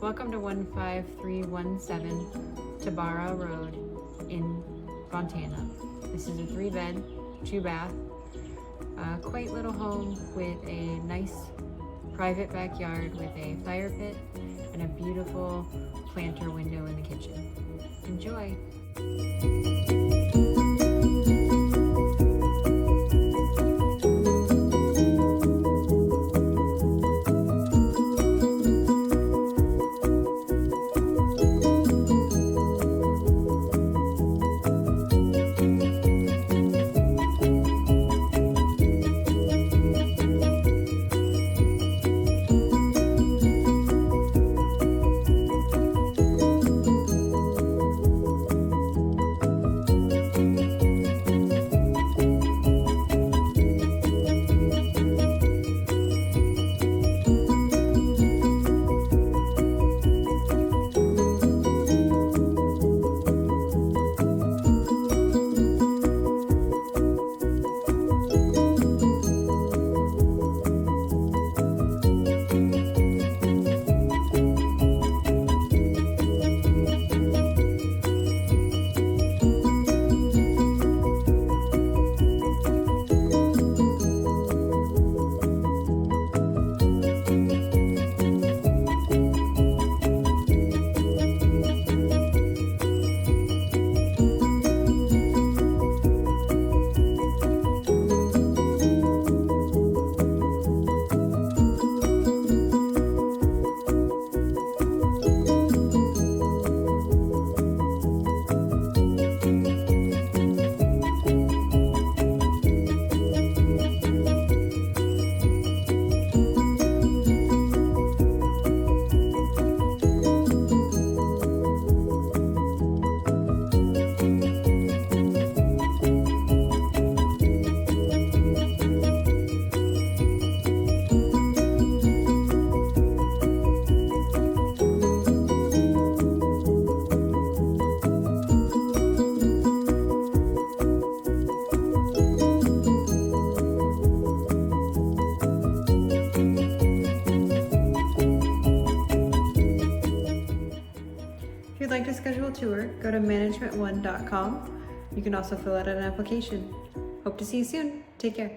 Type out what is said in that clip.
Welcome to 15317 Tobarra Road in Fontana. This is a 3-bed, 2-bath, quaint little home with a nice private backyard with a fire pit and a beautiful planter window in the kitchen. Enjoy! If you'd like to schedule a tour, go to management1.com. You can also fill out an application. Hope to see you soon. Take care.